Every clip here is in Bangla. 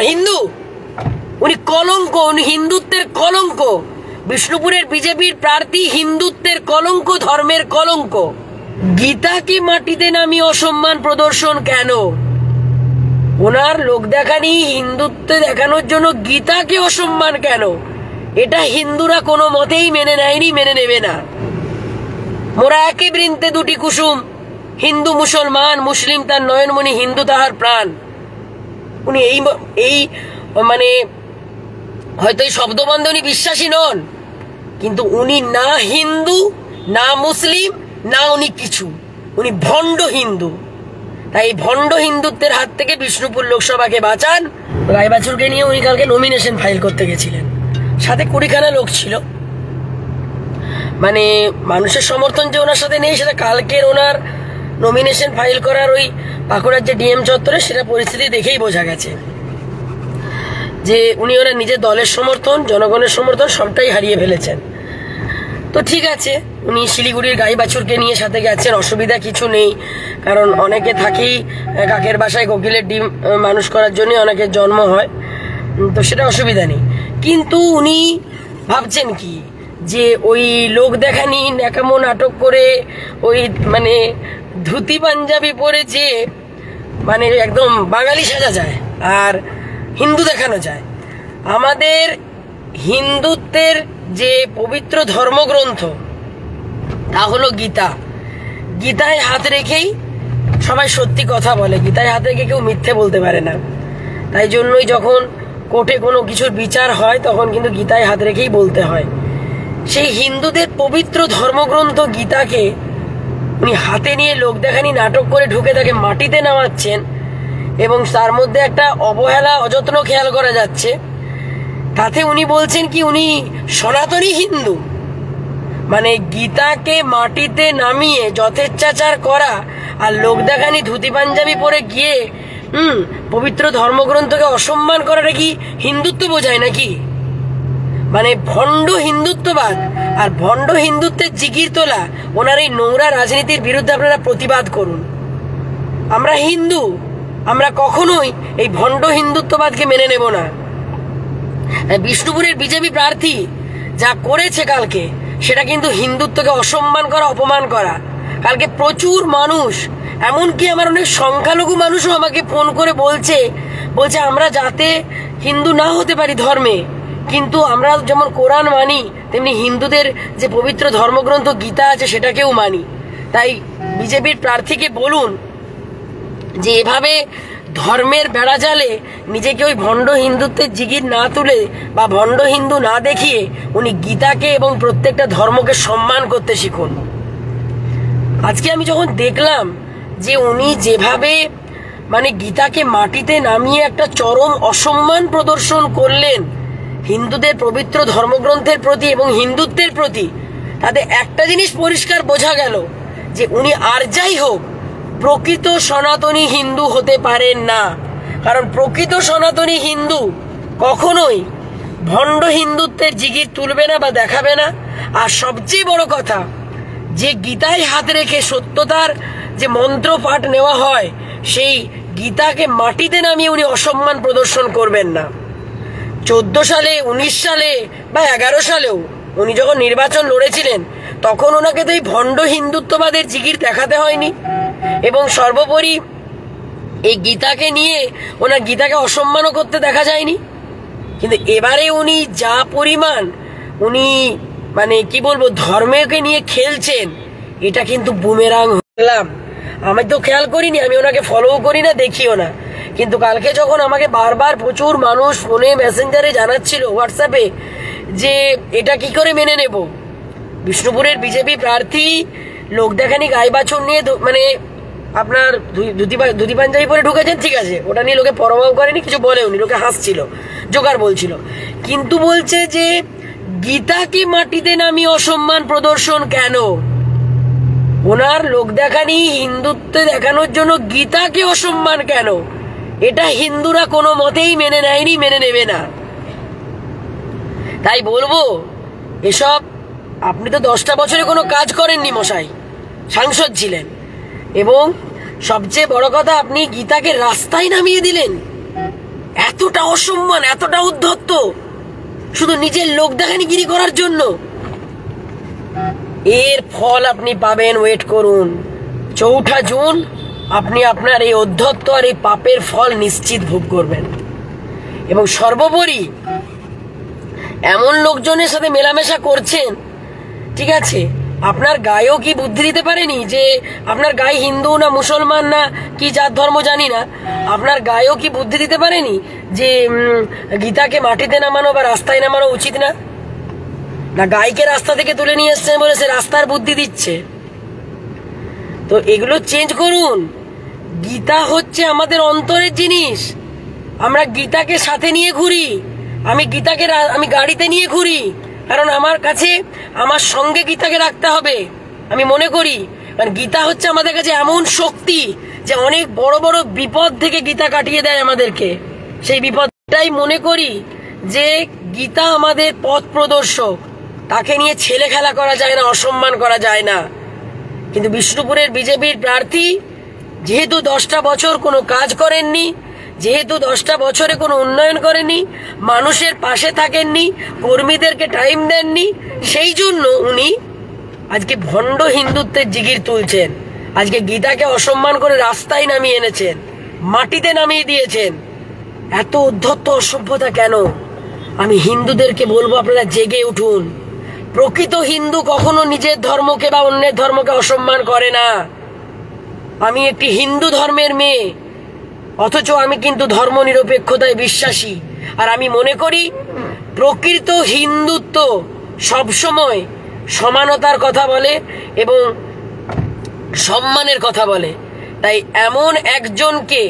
হিন্দু, উনি কলঙ্ক, উনি হিন্দুত্বের কলঙ্ক। বিষ্ণুপুরের বিজেপির প্রার্থী হিন্দুত্বের কলঙ্ক, ধর্মের কলঙ্ক। গীতাকে মাটিতে নামিয়ে অসম্মান প্রদর্শন কেন? ওনার লোক দেখানি হিন্দুত্ব দেখানোর জন্য গীতাকে অসম্মান কেন? এটা হিন্দুরা কোনো মতেই মেনে নেয়নি, মেনে নেবে না। মোরা একই বৃন্তে দুটি কুসুম, হিন্দু মুসলমান, মুসলিম তার নয়নমণি, হিন্দু তাহার প্রাণ। উনি এই মানে হয়তো এই শব্দবন্ধে উনি বিশ্বাসী নন, কিন্তু উনি না হিন্দু, না মুসলিম, না উনি কিছু, উনি ভণ্ড হিন্দু। তাই ভণ্ড হিন্দুত্বের হাত থেকে বিষ্ণুপুর লোকসভাকে বাঁচান। রায়বাছুরকে নিয়ে উনি কালকে নমিনেশন ফাইল করতে গেছিলেন, সাথে 20খানা লোক ছিল। মানে মানুষের সমর্থন যে ওনার সাথে নেই সেটা কালকের ওনার নমিনেশন ফাইল করার ওই বাঁকুড়ার যে ডিএম চত্বরে সেটা পরিস্থিতি দেখেই বোঝা গেছে যে উনি ওনার নিজের দলের সমর্থন, জনগণের সমর্থন সবটাই হারিয়ে ফেলেছেন। তো ঠিক আছে, উনি শিলিগুড়ির গাই বাছুরকে নিয়ে সাথে গেছেন, অসুবিধা কিছু নেই। কারণ অনেকে থাকেই কাকের বাসায় কোকিলের ডিম মানুষ করার জন্য অনেকের জন্ম হয়, তো সেটা অসুবিধা নেই। কিন্তু উনি ভাবছেন কি যে ওই লোক দেখানি ন্যাকামো নাটক করে ওই মানে ধুতি পাঞ্জাবি পরে যে মানে একদম বাঙালি সাজা যায় আর হিন্দু দেখানো যায়। আমাদের হিন্দুত্বের যে পবিত্র ধর্মগ্রন্থ তা হলো গীতা। গীতায় হাত রেখেই সবাই সত্যি কথা বলে, গীতায় হাত রেখে কেউ মিথ্যে বলতে পারে না। তাই জন্যই যখন কোর্টে কোনো কিছুর বিচার হয় তখন কিন্তু গীতায় হাত রেখেই বলতে হয়। সেই হিন্দুদের পবিত্র ধর্মগ্রন্থ গীতাকে উনি হাতে নিয়ে লোক দেখানি নাটক করে ঢুকে তাকে মাটিতে নামাচ্ছেন, এবং তার মধ্যে একটা অবহেলা, অযত্ন খেয়াল করা যাচ্ছে। তাতে উনি বলছেন কি উনি সনাতনী হিন্দু। মানে গীতাকে মাটিতে নামিয়ে যথেচ্ছাচার করা আর লোক দেখানি ধুতি পাঞ্জাবি পরে গিয়ে পবিত্র ধর্মগ্রন্থকে অসম্মান করাটা কি হিন্দুত্ব বোঝায় নাকি? মানে ভণ্ড হিন্দুত্ববাদ আর ভণ্ড হিন্দুত্বের জিগির তোলা ওনার এই নোংরা রাজনীতির বিরুদ্ধে আপনারা প্রতিবাদ করুন। আমরা হিন্দু, আমরা কখনোই এই ভণ্ড হিন্দুত্ববাদকে মেনে নেব না। বিষ্ণুপুরের বিজেপি প্রার্থী যা করেছে কালকে সেটা কিন্তু হিন্দুত্বকে অসম্মান করা, অপমান করা। কালকে প্রচুর মানুষ, এমনকি আমার অনেক সংখ্যালঘু মানুষও আমাকে ফোন করে বলছে আমরা যাতে হিন্দু না হতে পারি ধর্মে, কিন্তু আমরা যেমন কোরআন মানি তেমনি হিন্দুদের যে পবিত্র ধর্মগ্রন্থ গীতা আছে সেটাকেও মানি। তাই বিজেপির প্রার্থীকে বলুন যে এভাবে ধর্মের বেড়াজালে নিজেকে ওই ভণ্ড হিন্দুত্বের জিগির না তুলে বা ভণ্ড হিন্দু না দেখিয়ে উনি গীতাকে এবং প্রত্যেকটা ধর্মকে সম্মান করতে শিখুন। আজকে আমি যখন দেখলাম যে উনি যেভাবে মানে গীতাকে মাটিতে নামিয়ে একটা চরম অসম্মান প্রদর্শন করলেন হিন্দুদের পবিত্র ধর্মগ্রন্থের প্রতি এবং হিন্দুত্বের প্রতি, তাতে একটা জিনিস পরিষ্কার বোঝা গেল যে উনি আর যাই হোক প্রকৃত সনাতনী হিন্দু হতে পারেন না। কারণ প্রকৃত সনাতনী হিন্দু কখনোই ভণ্ড হিন্দুত্বের জিগির তুলবে না বা দেখাবে না। আর সবচেয়ে বড় কথা, যে গীতায় হাত রেখে সত্যতার যে মন্ত্র পাঠ নেওয়া হয় সেই গীতাকে মাটিতে নামিয়ে উনি অসম্মান প্রদর্শন করবেন না। 14 সালে, 19 সালে বা 11 সালেও উনি যখন নির্বাচন লড়েছিলেন তখন ওনাকে তো এই ভণ্ড হিন্দুত্ববাদের জিগির দেখাতে হয়নি, এবং সর্বোপরি এই গীতাকে নিয়ে ওনার গীতাকে অসম্মানও করতে দেখা যায়নি। কিন্তু এবারে উনি যা পরিমাণ উনি মানে কি বলবো ধর্মকে নিয়ে খেলছেন, এটা কিন্তু বুমেরাং হলাম। আমি তো খেয়াল করিনি, আমি ওনাকে ফলোও করি না, দেখিও না, কিন্তু কালকে যখন আমাকে বারবার প্রচুর মানুষ ফোনে মেসেঞ্জারে জানাচ্ছিল, হোয়াটসঅ্যাপে, যে এটা কি করে মেনে নেব, বিষ্ণুপুরের বিজেপি প্রার্থী লোক দেখানি গাই বাছুর নিয়ে মানে আপনার ধুতি পাঞ্জাবি পরে ঢুকেছেন, ঠিক আছে, ওটা নিয়ে লোকে পরোয়াও করেনি, কিছু বলেওনি, লোকে হাসছিল, জোকার বলছিল, কিন্তু বলছে যে গীতাকে মাটিতে নামিয়ে অসম্মান প্রদর্শন কেন? ওনার লোক দেখানি হিন্দুত্ব দেখানোর জন্য গীতাকে অসম্মান কেন? এটা হিন্দুরা কোনো মতেই মেনে নেয়নি, মেনে নেবে না। তাই বলবো, এসব আপনি তো 10টা বছরে কোনো কাজ করেননি মশাই, সাংসদ ছিলেন, এবং সবচেয়ে বড় কথা আপনি গীতাকে রাস্তায় নামিয়ে দিলেন। এতটা অসম্মান, এতটা উদ্ধত্ত, শুধু নিজের লোক দেখানিগিরি করার জন্য। এর ফল আপনি পাবেন, ওয়েট করুন। 4 জুন আপনি আপনার এই অধ্যত্ত আর এই পাপের ফল নিশ্চিত ভোগ করবেন। এবং সর্বোপরি এমন লোকজনের সাথে মেলামেশা করছেন, ঠিক আছে, আপনার গায়েও কি বুদ্ধি দিতে পারেনি যে আপনার গায়ে হিন্দু না মুসলমান না কি জাত ধর্ম জানি না, আপনার গায়েও কি বুদ্ধি দিতে পারেনি যে গীতাকে মাটিতে নামানো বা রাস্তায় নামানো উচিত না? না গাইকে রাস্তা থেকে তুলে নিয়ে এসছেন বলে সে রাস্তার বুদ্ধি দিচ্ছে? তো এগুলো চেঞ্জ করুন। গীতা হচ্ছে আমাদের অন্তরের জিনিস। আমরা গীতাকে সাথে নিয়ে ঘুরি। আমি গাড়িতে নিয়ে ঘুরি, কারণ আমার কাছে আমার সঙ্গে গীতাকে রাখতে হবে। আমি মনে করি কারণ গীতা হচ্ছে আমাদের কাছে এমন শক্তি যে অনেক বড় বড় বিপদ থেকে গীতা কাটিয়ে দেয় আমাদেরকে। সেই বিপদটাই মনে করি যে গীতা আমাদের পথ প্রদর্শক। তাকে নিয়ে ছেলে খেলা করা যায় না, অসম্মান করা যায় না। কিন্তু বিষ্ণুপুরের বিজেপির প্রার্থী যেহেতু 10টা বছর কোনো কাজ করেননি, যেহেতু 10টা বছরে কোনো উন্নয়ন করেনি, মানুষের পাশে থাকেননি, কর্মীদেরকে টাইম দেননি, সেই জন্য উনি আজকে ভণ্ড হিন্দুত্বের জিগির তুলছেন। আজকে গীতাকে অসম্মান করে রাস্তায় নামিয়ে এনেছেন, মাটিতে নামিয়ে দিয়েছেন। এত উদ্ধত্ত অসভ্যতা কেন? আমি হিন্দুদেরকে বলবো, আপনারা জেগে উঠুন। প্রকৃত হিন্দু কখনো নিজের ধর্মকে বা অন্যের ধর্মকে অসম্মান করে না। আমি একটি হিন্দু ধর্মের মেয়ে, অথচ আমি কিন্তু ধর্ম নিরপেক্ষতায় বিশ্বাসী। আর আমি মনে করি প্রকৃত হিন্দুত্ব সবসময় সমানতার কথা বলে এবং সম্মানের কথা বলে। তাই এমন একজনকে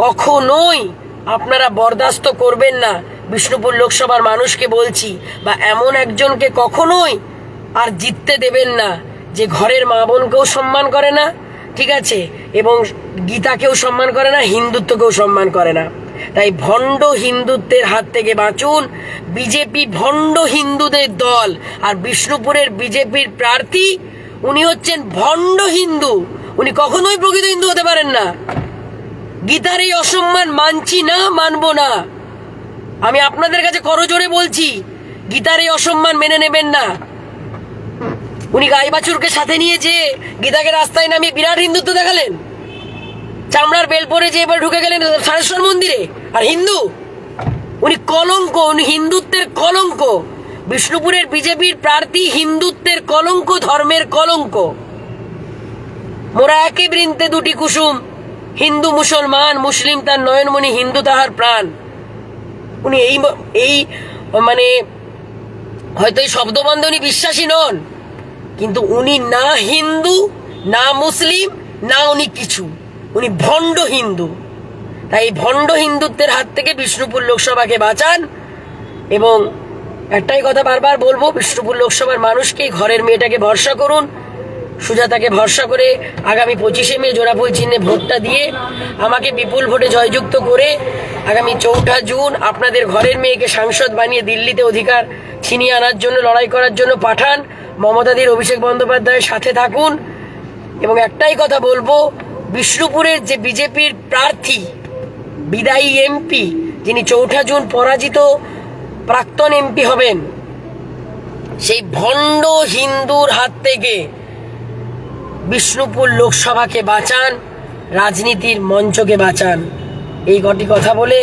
কখনোই আপনারা বরদাস্ত করবেন না। বিষ্ণুপুর লোকসভার মানুষকে বলছি, বা এমন একজনকে কখনোই আর জিততে দেবেন না যে ঘরের মা বোনকেও সম্মান করে না, ঠিক আছে, এবং গীতাকেও সম্মান করে না, হিন্দুত্বকেও সম্মান করে না। তাই ভণ্ড হিন্দুত্বের হাত থেকে বাঁচুন। বিজেপি ভণ্ড হিন্দুদের দল, আর বিষ্ণুপুরের বিজেপির প্রার্থী উনি হচ্ছেন ভণ্ড হিন্দু। উনি কখনোই প্রকৃত হিন্দু হতে পারেন না। গীতার এই অসম্মান মানছি না, মানবো না। আমি আপনাদের কাছে করজোড়ে বলছি, গীতার এই অসম্মান মেনে নেবেন না। উনি গাই বাছুরকে সাথে নিয়ে যে গীতাকে রাস্তায় নামিয়ে বিরাট হিন্দুত্ব দেখালেন। চামড়ার বেল পরে যে এবার ঢুকে গেলেন সারেশ্বর মন্দিরে, আর হিন্দু। উনি কলঙ্ক, উনি হিন্দুত্বের কলঙ্ক। বিষ্ণুপুরের বিজেপির প্রার্থী হিন্দুত্বের কলঙ্ক, ধর্মের কলঙ্ক। মোরা একই বৃন্তে দুটি কুসুম, হিন্দু মুসলমান, মুসলিম তার নয়নমণি, হিন্দু তাহার প্রাণ। উনি এই মানে হয়তো এই শব্দবন্ধে উনি বিশ্বাসী নন, কিন্তু উনি না হিন্দু, না মুসলিম, না উনি কিছু। উনি ভণ্ড হিন্দু। তাই এই ভণ্ড হিন্দুত্বের হাত থেকে বিষ্ণুপুর লোকসভাকে বাঁচান। এবং একটাই কথা বারবার বলবো, বিষ্ণুপুর লোকসভার মানুষকে, ঘরের মেয়েটাকে ভরসা করুন। সুজাতাকে ভরসা করে আগামী 25শে মে জোড়াফুল চিহ্নে ভোটটা দিয়ে আমাকে বিপুল ভোটে জয়যুক্ত করে আগামী 4 জুন আপনাদের ঘরের মেয়েকে সাংসদ বানিয়ে দিল্লিতে অধিকার ছিনিয়ে আনার জন্য, লড়াই করার জন্য পাঠান। মমতাদির, অভিষেক বন্দ্যোপাধ্যায়ের সাথে থাকুন। এবং একটাই কথা বলবো, বিষ্ণুপুরের যে বিজেপির প্রার্থী, বিদায়ী এমপি, যিনি 4 জুন পরাজিত প্রাক্তন এমপি হবেন, সেই ভণ্ড হিন্দুর হাত থেকে বিষ্ণুপুর লোকসভাকে বাঁচান, রাজনীতির মঞ্চকে বাঁচান। এই কটি কথা বলে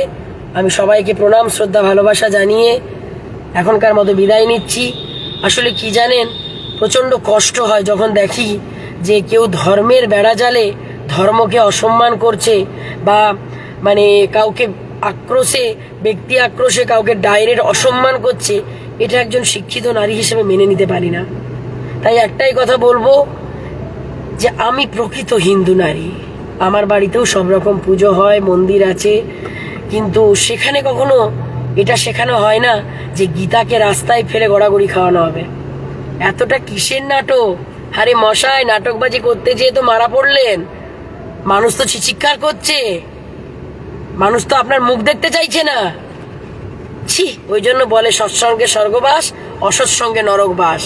আমি সবাইকে প্রণাম, শ্রদ্ধা, ভালোবাসা জানিয়ে এখনকার মতো বিদায় নিচ্ছি। আসলে কি জানেন, প্রচণ্ড কষ্ট হয় যখন দেখি যে কেউ ধর্মের বেড়াজালে ধর্মকে অসম্মান করছে, বা মানে কাউকে আক্রোশে, ব্যক্তি আক্রোশে কাউকে ডাইরেক্ট অসম্মান করছে। এটা একজন শিক্ষিত নারী হিসেবে মেনে নিতে পারি না। তাই একটাই কথা বলবো যে আমি প্রকৃত হিন্দু নারী। আমার বাড়িতেও সব রকম পুজো হয়, মন্দির আছে, কিন্তু সেখানে কখনো এটা শেখানো হয় না যে গীতাকে রাস্তায় ফেলে গড়াগড়ি খাওয়ানো হবে। এতটা কিসের নাটক? আরে মশাই, নাটকবাজি করতে যেয়ে তো মারা পড়লেন। মানুষ তো চিৎকার করছে, মানুষ তো আপনার মুখ দেখতে চাইছে না। ছি, ওই জন্য বলে সৎসঙ্গে স্বর্গবাস, অসৎসঙ্গে নরকবাস।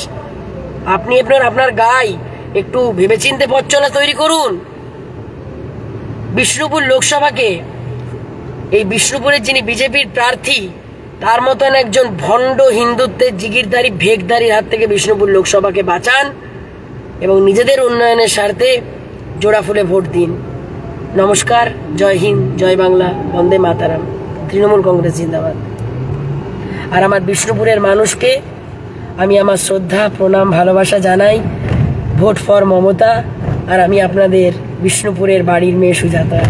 আপনি আপনার গায়ে একটু ভেবেচিন্তে পথ চলা তৈরি করুন। বিষ্ণুপুর লোকসভাকে এই বিষ্ণুপুরের যিনি বিজেপির প্রার্থী তার মতন একজন ভণ্ড হিন্দুত্বের জিগিরদারি ভেকদারির হাত থেকে বিষ্ণুপুর লোকসভাকে বাঁচান এবং নিজেদের উন্নয়নের স্বার্থে জোড়া ফুলে ভোট দিন। নমস্কার, জয় হিন্দ, জয় বাংলা, বন্দে মাতারাম, তৃণমূল কংগ্রেস জিন্দাবাদ। আর আমার বিষ্ণুপুরের মানুষকে আমি আমার শ্রদ্ধা, প্রণাম, ভালোবাসা জানাই। Vote for Mamata. আর আমি আপনাদের বিষ্ণুপুরের বাড়ির মেয়ে সুজাতা।